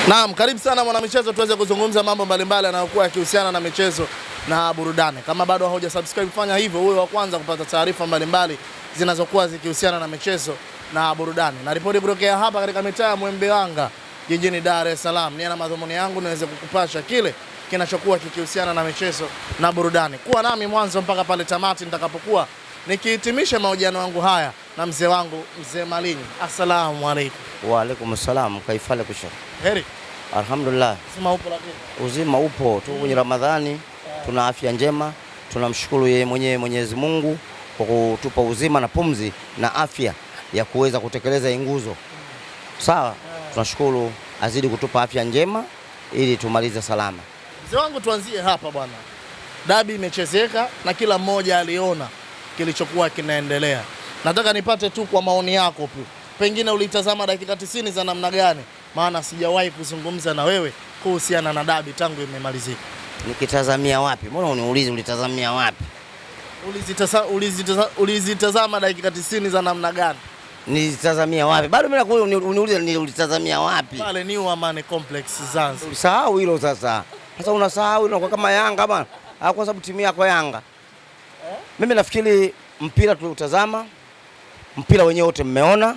Naam, karibu sana mwanamichezo, tuweze kuzungumza mambo mbalimbali yanayokuwa yakihusiana na michezo na burudani. Kama bado hauja subscribe, fanya hivyo uwe wa kwanza kupata taarifa mbalimbali zinazokuwa zikihusiana na michezo na burudani. Na ripoti kutokea hapa katika mitaa ya Mwembewanga jijini Dar es Salaam. Nia na madhumuni yangu niweze kukupasha kile kinachokuwa kikihusiana na michezo na burudani. Kuwa nami mwanzo mpaka pale tamati nitakapokuwa nikihitimisha mahojiano yangu haya na mzee wangu Mzee Malinyi. Assalamu alaykum. Wa alaykum salam. Kaifale kusha. Heri. Alhamdulillah. Uzima upo lakini. Uzima upo. Tuko kwenye Ramadhani, tuna afya njema. Tunamshukuru yeye mwenyewe Mwenyezi Mungu kwa kutupa uzima na pumzi na afya ya kuweza kutekeleza nguzo. Sawa? Tunashukuru azidi kutupa afya njema ili tumalize salama. Mzee wangu, tuanzie hapa bwana. Dabi imechezeka na kila mmoja aliona kilichokuwa kinaendelea. Nataka nipate tu kwa maoni yako tu. Pengine ulitazama dakika 90 za namna gani? Maana sijawahi kuzungumza na wewe kuhusiana na dabi tangu imemalizika. Nikitazamia wapi? Mbona uniulize ulitazamia wapi? Ulizitazama dakika 90 za namna gani? Nilitazamia wapi? Bado mimi nakuuliza uniulize ulitazamia wapi? Pale New Amani Complex Zanzibar. Usahau hilo sasa. Sasa unasahau unakuwa kama Yanga bwana. Kwa sababu timu yako Yanga. Mimi nafikiri mpira tuliotazama, mpira wenyewe wote mmeona,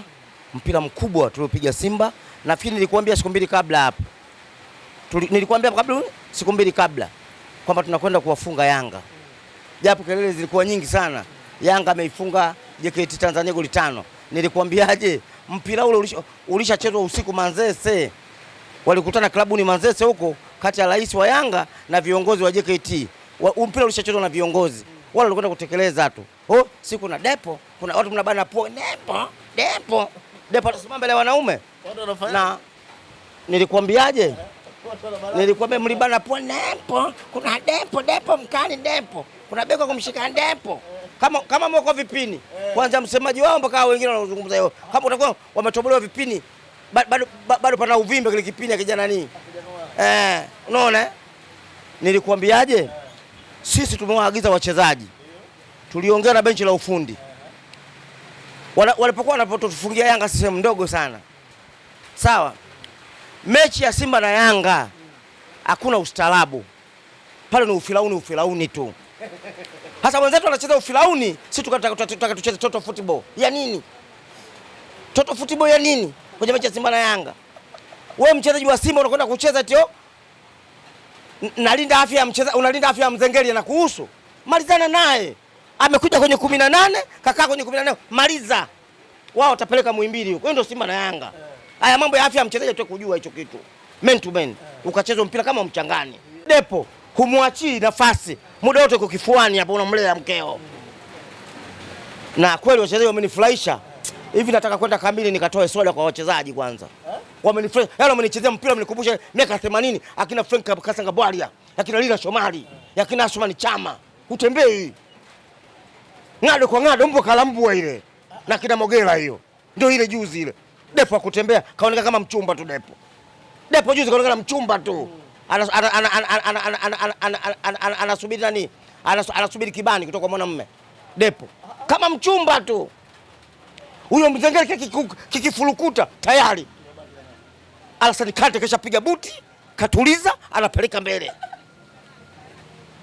mpira mkubwa tuliopiga Simba. Nafikiri nilikwambia siku mbili kabla hapo. Nilikwambia kabla siku mbili kabla kwamba tunakwenda kuwafunga Yanga. Japo kelele zilikuwa nyingi sana. Yanga ameifunga JKT Tanzania goli 5. Nilikwambiaje? Mpira ule ulishachezwa usiku Manzese. Walikutana klabuni Manzese huko kati ya rais wa Yanga na viongozi wa JKT. Mpira ulishachezwa na viongozi. Wale walikwenda kutekeleza tu. Siku na depo, kuna watu mnabana po depo atasimama mbele ya wanaume. Na nilikwambiaje? Nilikwambia mlibana po depo, kuna depo mkali depo. Kuna beko kumshika depo. Kama mko vipini. Kwanza msemaji wao mpaka wengine wanazungumza hiyo. Kama utakuwa wametobolewa vipini, bado pana uvimbe kile kipini akija nani? Unaona? Nilikwambiaje? Sisi tumewaagiza wachezaji. Tuliongea na benchi la ufundi. Walipokuwa wanapotufungia Yanga sehemu ndogo sana. Sawa? Mechi ya Simba na Yanga hakuna ustaarabu. Pale ni ufilauni tu. Hasa wenzetu wanacheza ufilauni, sisi tukataka tucheze total football. Ya nini? Total football ya nini? Kwenye mechi ya Simba na Yanga. Wewe mchezaji wa Simba unakwenda kucheza tio? Nalinda afya ya mchezaji, unalinda afya ya Mzengeli na kuhusu. Malizana naye. Amekuja kwenye 18, kakaa kwenye 18, maliza. Wao watapeleka Muhimbili huko. Ndio Simba na Yanga. Haya mambo ya afya ya mchezaji tu kujua hicho kitu. Men to men. Ukacheza mpira kama mchangani. Depo humwachii nafasi. Muda wote uko kifuani hapo unamlea mkeo. Na kweli wachezaji wamenifurahisha. Hivi nataka kwenda kamili nikatoe soda kwa wachezaji kwanza. Wamenifurahisha. Yale wamenichezea mpira wamenikumbusha miaka 80 akina Frank Kasanga Bwalia, akina Lila Shomari, akina Asmani Chama. Utembei. Ngado kwa ngado mbo kalambua ile. Na kina Mogera hiyo. Ndio ile juzi ile. Depo akutembea kaonekana kama mchumba tu depo. Depo juzi kaonekana mchumba tu. Anasubiri nani? Anasubiri kibani kutoka kwa mwanamume. Depo kama mchumba tu. Huyo Mzengeli kikifurukuta tayari. Alasan Kante kesha piga buti, katuliza, anapeleka mbele.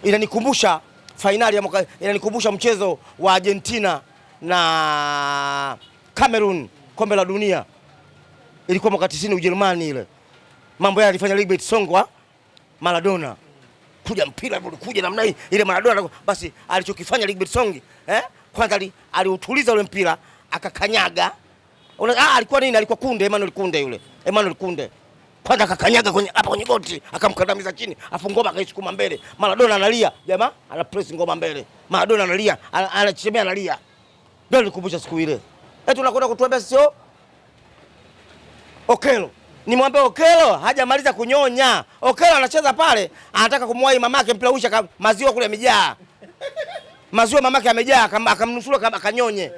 Inanikumbusha finali ya mwaka, inanikumbusha mchezo wa Argentina na Cameroon kombe la dunia. Ilikuwa mwaka 90 Ujerumani ile. Mambo yale alifanya Libert Songwa Maradona. Kuja mpira ulikuja namna hii ile Maradona basi alichokifanya Libert Song kwanza aliutuliza ule mpira akakanyaga. Alikuwa nini? Alikuwa Kunde, Emmanuel Kunde. Kwanza akakanyaga kwenye goti, akamkandamiza chini, afu ngoma akaisukuma mbele. Maradona analia, jamaa ana press ngoma mbele. Maradona analia, anachemea analia. Ndio nilikumbusha siku ile. Tunakwenda kutuambia sio Okelo. Nimwambie Okelo hajamaliza kunyonya. Okelo anacheza pale, anataka kumwahi mamake mpira usha maziwa kule yamejaa. Maziwa mamake yamejaa, akamnusuru akanyonye.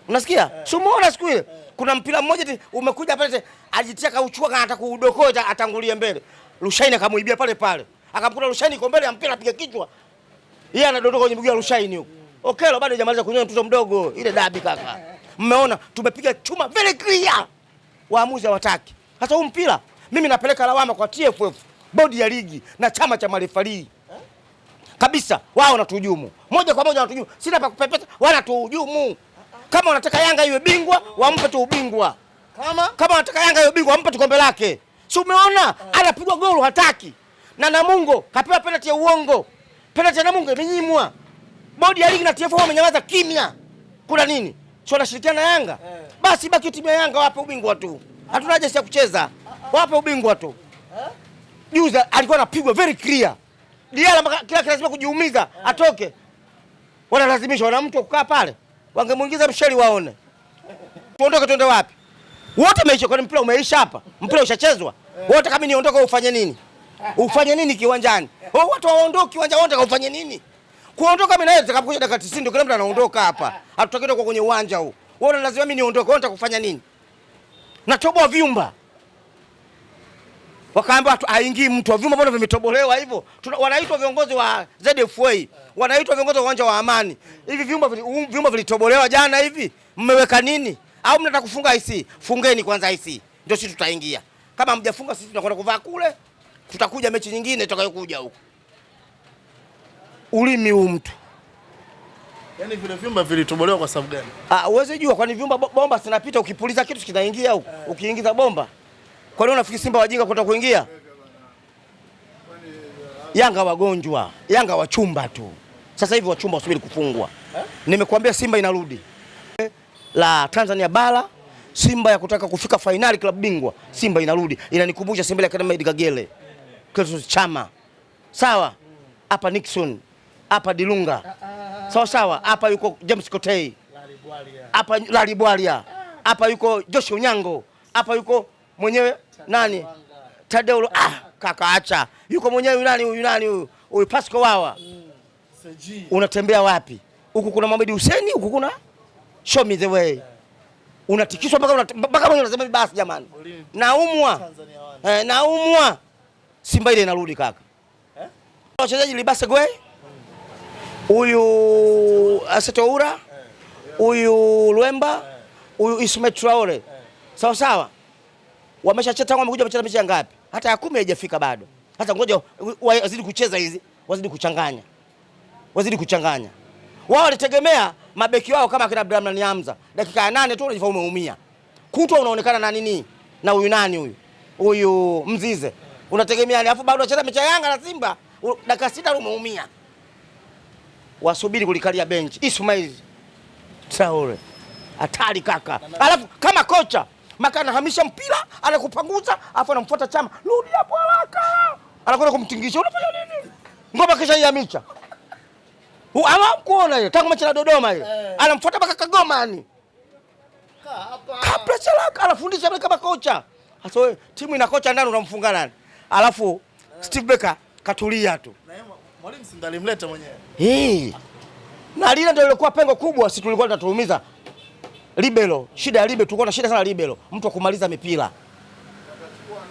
Unasikia? Sumuona siku ile. Kuna mpira mmoja umekuja pale ajitia kauchukua anataka kuudokoa atangulie mbele. Rushaini akamuibia pale. Akamkuta Rushaini iko mbele ya mpira apiga kichwa. Yeye anadondoka kwenye miguu ya Rushaini huko. Okelo bado hajamaliza kunyonya, mtoto mdogo. Ile dabi kaka. Mmeona tumepiga chuma very clear. Waamuzi hawataki. Hata huu mpira Mimi napeleka lawama kwa TFF, bodi ya ligi na chama cha marefali. Kabisa, wao wanatuhujumu. Moja kwa moja wanatuhujumu. Sina pa kupepeta, wanatuhujumu. Kama wanataka Yanga iwe bingwa, wampe tu ubingwa. Kama wanataka Yanga iwe bingwa, wampe tu kombe lake. Si umeona? Anapigwa goli hataki. Na Namungo kapewa penalty ya uongo. Penalty ya Namungo imenyimwa. Bodi ya ligi na TFF wamenyamaza kimya. Kuna nini? Sio wanashirikiana na Yanga? Basi baki timu ya Yanga wape ubingwa tu. Hatuna haja ya kucheza. Wape ubingwa tu. Juzi alikuwa anapigwa very clear. Diala kila lazima kujiumiza atoke. Wanalazimisha wana mtu kukaa pale. Wangemuingiza msheli waone. Tuondoke tuende wapi? Wote meisha kwa mpira umeisha hapa. Mpira ushachezwa. Wote kama niondoke ufanye nini? Ufanye nini kiwanjani? Watu waondoke kiwanja wote ufanye nini? Kuondoka mimi naweza takapokuja dakika 90 ndio kila mtu anaondoka hapa. Hatutakienda kwa kwenye uwanja huu. Wewe lazima mimi niondoke. Wewe unataka kufanya nini? Natoboa vyumba. Wakaambia haingii mtu. Vyumba mbona vimetobolewa hivyo? Wanaitwa viongozi wa ZFA. Wanaitwa viongozi wa uwanja wa Amani. Hivi vyumba vilitobolewa jana hivi? Mmeweka nini? Au mnataka kufunga IC? Fungeni kwanza IC. Ndio sisi tutaingia. Kama hamjafunga sisi tunakwenda kuvaa kule. Tutakuja mechi nyingine itakayokuja huko. Ulimi huu mtu. Yaani vile vyumba vilitobolewa kwa sababu gani? Uweze jua kwani vyumba bomba zinapita ukipuliza kitu kinaingia huko. Ukiingiza bomba. Kwa nini unafikiri Simba wajinga kwenda kuingia? Yanga wagonjwa, Yanga wachumba tu. Sasa hivi wachumba wasubiri kufungwa. Nimekuambia Simba inarudi. La Tanzania bara, Simba ya kutaka kufika finali klabu bingwa, Simba inarudi. Inanikumbusha Simba ya Academy Kagere. Clatous Chama. Sawa? Hapa Nixon, hapa Dilunga. Sawa, hapa yuko James Kotei. Hapa Lalibwalia. Hapa yuko Joshua Nyango. Hapa yuko mwenyewe nani? Tadeulo. Kaka acha. Yuko mwenyewe nani huyu Pasco Wawa. Unatembea wapi? Huku kuna Mohamed Hussein, huku kuna show me the way. Unatikiswa mpaka mwenyewe unasema basi jamani. Naumwa. Naumwa. Simba ile inarudi kaka. Wachezaji Libase Gwe. Huyu Asetoura. Huyu Luemba. Huyu Ismail Traore. Sawa. Wameshacheza wamekuja kucheza mechi ngapi? Hata ya 10 haijafika bado. Hata ngoja wazidi kucheza hizi, wazidi kuchanganya. Wao walitegemea mabeki wao kama kina Abdulrahman Hamza. Dakika ya 8 tu unajifanya umeumia. Kutwa unaonekana na nini? Na huyu nani huyu? Huyu Mzize. Unategemea alafu bado unacheza mechi ya Yanga na Simba, dakika 6 umeumia. Wasubiri kulikalia benchi. Ismail Traore. Hatari kaka. Alafu kama kocha Maka anahamisha mpira, anakupanguza, afu anamfuata Chama. Rudi hapo haraka. Anakwenda kumtingisha. Unafanya nini? Ngoma kisha ihamisha. Kuona ile tangu mechi na Dodoma ile. Anamfuata mpaka Kagoma yani. Kapra chalaka anafundisha kama kocha. Sasa wewe timu ina kocha ndani unamfunga nani? Alafu Steve Becker katulia tu. Na yeye mwalimu si ndalimleta mwenyewe. Na lile ndio lilikuwa pengo kubwa, sisi tulikuwa tunatuumiza. Libero, shida ya libero, tulikuwa na shida sana libero, mtu wa kumaliza mipira.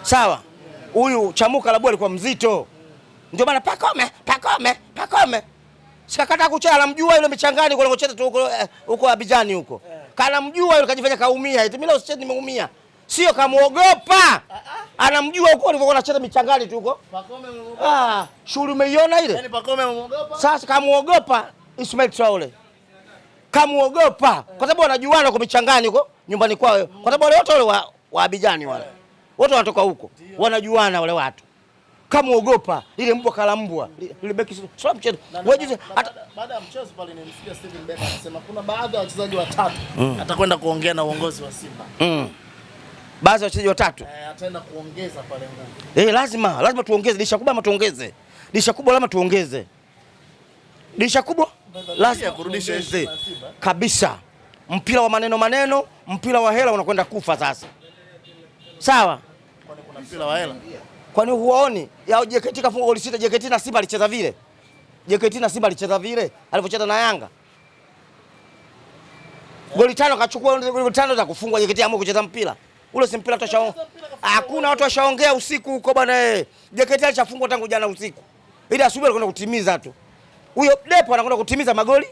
Sawa. Huyu Chamuka Labu alikuwa mzito. Ndio maana Pakome. Sikakata kucheza, anamjua yule michangani kwa kucheza tu huko Abidjan huko. Kanamjua yule kajifanya kaumia, eti mimi leo sichezi nimeumia. Sio kamuogopa. Anamjua huko alivyokuwa anacheza michangani tu huko. Pakome umeogopa. Shughuli umeiona ile? Yaani Pakome umeogopa? Sasa kamuogopa Ismail Traore. Kamuogopa kwa sababu wanajuana kwa michangani huko nyumbani kwao. Kwa sababu wale wote wale wa Abidjan wale. Wote wanatoka huko. Wanajuana wale watu. Kamuogopa ile mbwa kala mbwa. Ile beki sio mchezo. Wewe baada ya mchezo pale nilimsikia Steven Becker anasema kuna baadhi ya wachezaji watatu atakwenda kuongea na uongozi wa Simba. Baadhi ya wachezaji watatu. Ataenda kuongeza pale nguvu. Lazima tuongeze dirisha kubwa ama tuongeze. Dirisha kubwa lazima tuongeze. Dirisha kubwa lazima kurudisha heshima kabisa. Mpira wa maneno, mpira wa hela unakwenda kufa sasa. Sawa? Kwani kuna mpira wa hela? Kwani huoni? Ya JKT kafunga goli 6, JKT na Simba alicheza vile. JKT na Simba alicheza vile alivyocheza na Yanga. Goli 5 kachukua, goli 5 za kufungwa, JKT amua kucheza mpira. Ule si mpira tosha. Hakuna watu washaongea usiku huko bwana. JKT alishafungwa tangu jana usiku. Ili asubuhi anakwenda kutimiza tu. Huyo Depo anakwenda kutimiza magoli.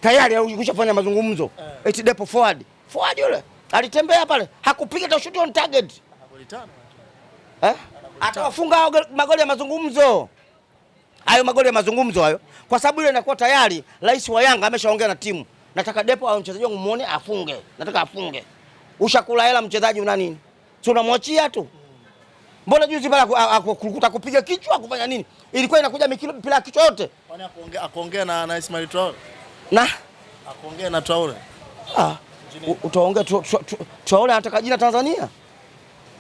Tayari alikushafanya mazungumzo. Eti Depo forward yule. Alitembea pale, hakupiga hata shot on target. Atawafunga magoli ya mazungumzo. Hayo magoli ya mazungumzo hayo. Kwa sababu ile inakuwa tayari rais wa Yanga ameshaongea na timu. Nataka Depo au mchezaji wangu muone afunge. Nataka afunge. Ushakula hela mchezaji una nini? Si unamwachia tu. Mbona juzi pala kupiga kichwa kufanya nini? Ilikuwa inakuja mipira kichwa yote. Kwani akaongea na Ismail Traore? Na akaongea na Traore. Utaongea Traore anataka jina Tanzania?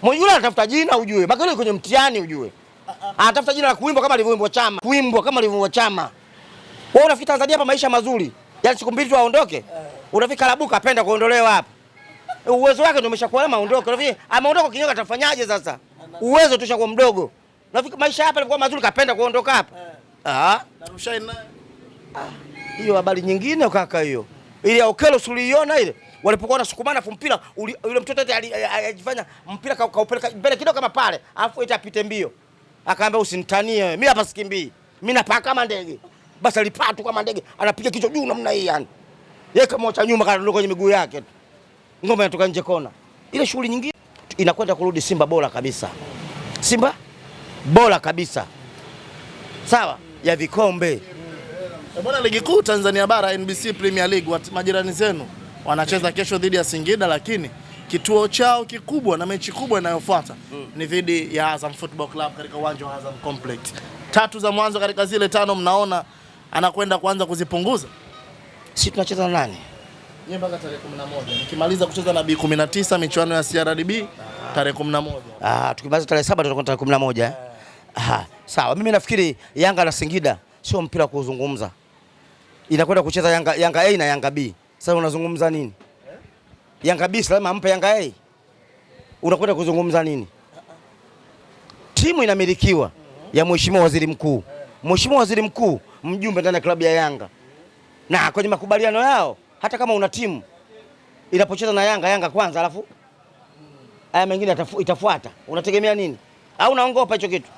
Yule anatafuta jina ujue. Baki yule kwenye mtihani ujue. Anatafuta jina la kuimbwa kama alivyoimbwa Chama. Kuimbwa kama alivyoimbwa Chama. Wewe unafikiri Tanzania hapa maisha mazuri? Yaani siku mbili tu aondoke? Unafika Labuka apenda kuondolewa hapa. Uwezo wake ndio umeshakuwa aondoke. Unafikiri ameondoka kinyoka atafanyaje sasa? Uwezo tu ushakuwa mdogo. Unafikiri maisha hapa yalikuwa mazuri kapenda kuondoka hapa? Na Rushaini naye. Hiyo habari nyingine kaka hiyo. Ile ya Okelo suliiona ile. Walipokuwa wanasukumana afu mpira yule mtoto alijifanya mpira kaupeleka mbele kidogo kama pale. Alafu eti apite mbio. Akaambia usinitanie wewe. Mimi hapa sikimbii. Mimi napaa kama ndege. Basi alipaa tu kama ndege. Anapiga kichwa juu namna hii yani. Yeye kama cha nyuma kana kwenye miguu yake tu. Ngoma inatoka nje kona. Ile shughuli nyingine inakwenda kurudi Simba bora kabisa. Simba bora kabisa. Sawa? Ya vikombe. Bwana ligi kuu Tanzania bara NBC Premier League majirani zenu wanacheza kesho dhidi ya Singida, lakini kituo chao kikubwa na mechi kubwa inayofuata ni dhidi ya Azam Football Club katika uwanja wa Azam Complex. 3 za mwanzo katika zile 5 mnaona anakwenda kuanza kuzipunguza. Sisi tunacheza na nani? Nyie mpaka tarehe 11. Nikimaliza kucheza na B19 michuano ya CRDB tarehe 11. Tukimaliza tarehe 7 tutakwenda tarehe 11. Sawa. Mimi nafikiri Yanga na Singida sio mpira kuzungumza. Inakwenda kucheza Yanga A na Yanga B. Sasa unazungumza nini? Yanga B lazima ampe Yanga A. Unakwenda kuzungumza nini? Timu inamilikiwa ya Mheshimiwa Waziri Mkuu. Mheshimiwa Waziri Mkuu mjumbe ndani ya klabu ya Yanga. Na kwenye makubaliano yao hata kama una timu inapocheza na Yanga kwanza alafu haya mengine itafuata. Unategemea nini? Au unaongopa hicho kitu?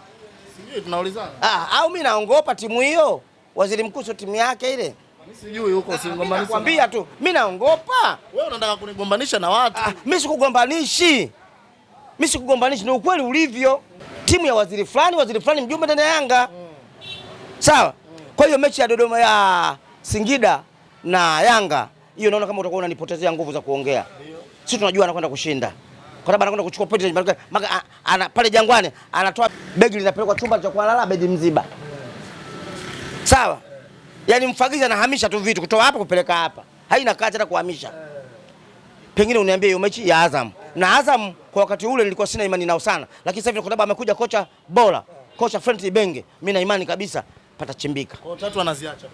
Sijui tunaulizana. Au mimi naongopa timu hiyo? Waziri Mkuu sio timu yake ile. Mimi sijui huko usingombanisha. Nakwambia tu, mimi naongopa. Wewe unataka kunigombanisha na watu. Mimi sikugombanishi. Mimi sikugombanishi, ni ukweli ulivyo. Timu ya waziri fulani mjumbe ndani ya Yanga. Sawa? Kwa hiyo mechi ya Dodoma ya Singida na Yanga, hiyo naona kama utakuwa unanipotezea nguvu za kuongea. Sisi tunajua anakwenda kushinda. Kwa sababu anakwenda kuchukua pointi pale Jangwani, anatoa begi linapelekwa chumba cha kulala bedi mziba. Sawa? Yaani mfagizi anahamisha tu vitu kutoa hapa kupeleka hapa. Haina kazi hata kuhamisha. Pengine uniambie hiyo mechi ya Azam. Na Azam kwa wakati ule nilikuwa sina imani nao sana. Lakini sasa hivi kwa sababu amekuja kocha bora, kocha Frank Ibenge, mimi na imani kabisa patachimbika. Kwa 3 anaziacha.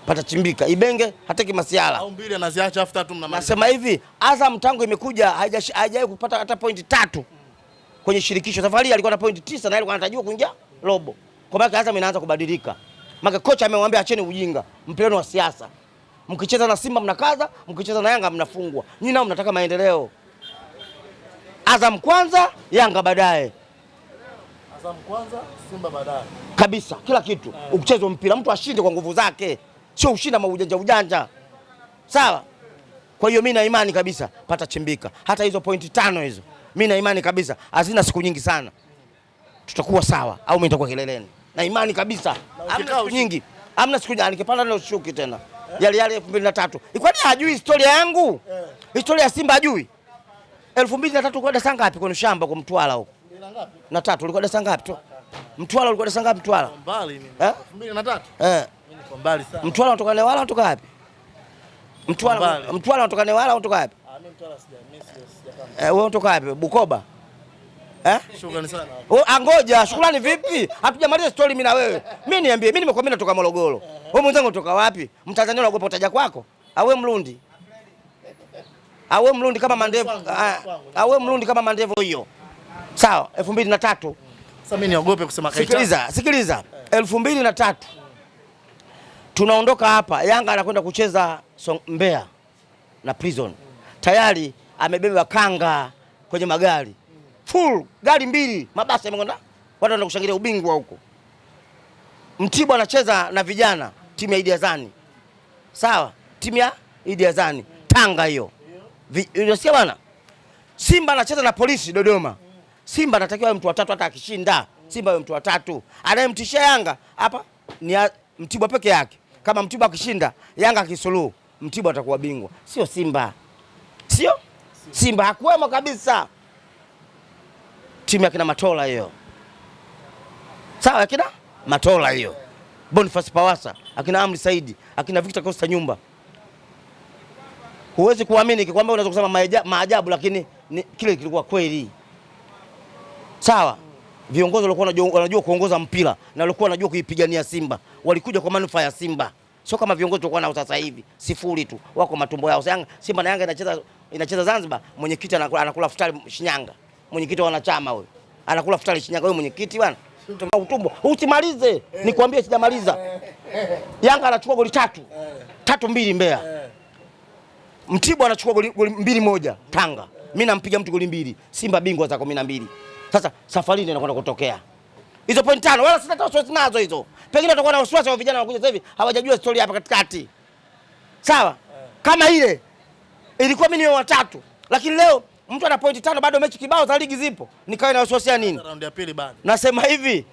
Patachimbika. Ibenge hataki masiala. Au 2 anaziacha afu 3 mnamaliza. Nasema hivi, Azam tangu imekuja haijawahi kupata hata pointi 3 kwenye shirikisho. Safari alikuwa na pointi 9 na alikuwa anatarajiwa kuingia robo. Kwa maana Azam inaanza kubadilika. Maana kocha amemwambia acheni ujinga, mpirani wa siasa. Mkicheza na Simba mnakaza, mkicheza na Yanga mnafungwa. Nyinyi nao mnataka maendeleo. Azam kwanza, Yanga baadaye. Azam kwanza, Simba baadaye. Kabisa, kila kitu. Ukicheza mpira mtu ashinde kwa nguvu zake, sio ushinda ujanja. Sawa? Kwa hiyo mimi na imani kabisa patachimbika. Hata hizo pointi 5 hizo. Mimi na imani kabisa hazina siku nyingi sana. Tutakuwa sawa au mimi nitakuwa kileleni. Na imani kabisa. Hamna siku nyingi. Hamna siku nyingi. Nikipanda leo shuki tena. Yale 2003. Kwani hajui historia yangu? Historia ya Simba hajui? 2003 ulikuwa darasa ngapi kwenye shamba kwa Mtwara huko? Na 3 ulikuwa darasa ngapi tu? Mtwara ulikuwa darasa ngapi Mtwara? Mbali mimi. 2003. Mimi niko mbali sana. Mtwara unatoka Newala unatoka wapi? Mtwara unatoka Newala unatoka wapi? Mimi Mtwara sija. Wewe unatoka wapi? Bukoba? Shukrani sana. Angoja, shukrani vipi? Hatujamaliza story mimi na wewe. Mimi niambie, mimi nimekwambia natoka Morogoro. Wewe mwenzangu unatoka wapi? Mtanzania unaogopa utaja kwako? Awe Mrundi. Awe Mrundi kama mandevu. Awe Mrundi kama mandevu hiyo. Sawa, 2003. Sasa mimi niogope kusema kaita. Sikiliza. 2003. Tunaondoka hapa, Yanga anakwenda kucheza Mbeya na Prison. Tayari amebeba kanga kwenye magari. Full gari 2, mabasi yamekwenda. Watu wanaenda kushangilia ubingwa huko. Mtibwa anacheza na vijana, timu ya Idi Azani. Sawa? Timu ya Idi Azani. Tanga hiyo. Unasikia bwana? Simba anacheza na Polisi Dodoma. Simba anatakiwa awe mtu wa 3 hata akishinda. Simba awe mtu wa 3. Anayemtishia Yanga hapa ni Mtibwa peke yake. Kama Mtibwa akishinda, Yanga akisuluhu, Mtibwa atakuwa bingwa. Sio Simba. Sio? Simba hakuwemo kabisa. Timu ya kina Matola hiyo. Sawa kina Matola hiyo. Boniface Pawasa, akina Amri Saidi, akina Victor Costa Nyumba. Huwezi kuamini kwamba unaweza kusema maajabu lakini kile kilikuwa kweli. Sawa? Viongozi walikuwa wanajua kuongoza mpira na walikuwa wanajua kuipigania Simba. Walikuja kwa manufaa ya Simba. Sio kama viongozi tulikuwa nao sasa hivi, sifuri tu. Wako matumbo yao. Simba na Yanga inacheza Zanzibar, mwenyekiti anakula futari Shinyanga. Mwenyekiti wa wanachama huyo. Anakula futari Shinyanga huyo mwenyekiti bwana. Utumbo. Usimalize. Nikwambie sijamaliza. Yanga anachukua goli 3. 3-2 Mbeya. Mtibwa anachukua goli 2-1 Tanga. Mimi nampiga mtu goli 2. Simba bingwa za 12. Sasa safari ndio inakwenda kutokea. Hizo point 5 wala sina wasiwasi nazo hizo. Pengine watakuwa na wasiwasi wa vijana wanakuja sasa hivi hawajajua story hapa katikati. Sawa? Kama ile ilikuwa mimi ni wa 3. Lakini leo mtu ana point 5 bado mechi kibao za ligi zipo. Nikae na wasiwasi nini? Raundi ya pili bado. Nasema hivi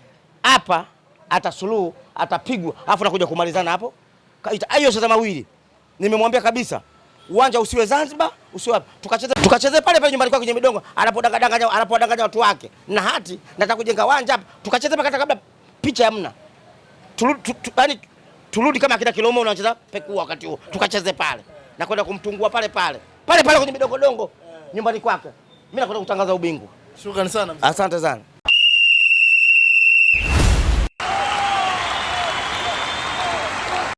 hapa atasuluhu, atapigwa, afu nakuja kumalizana hapo. Hiyo sasa mawili. Nimemwambia kabisa uwanja usiwe Zanzibar, usiwe tukacheze pale pale nyumbani kwa kwenye Midongo anapodanganya watu wake. Na hati nataka kujenga uwanja hapa. Tukacheze paka kabla picha hamna. Yaani turudi kama akina Kilomo unacheza pekua wakati huo. Tukacheze pale. Na kwenda kumtungua pale pale. Pale pale kwenye Midongo dongo nyumbani kwake. Mimi nakwenda kutangaza ubingwa. Shukrani sana. Asante sana.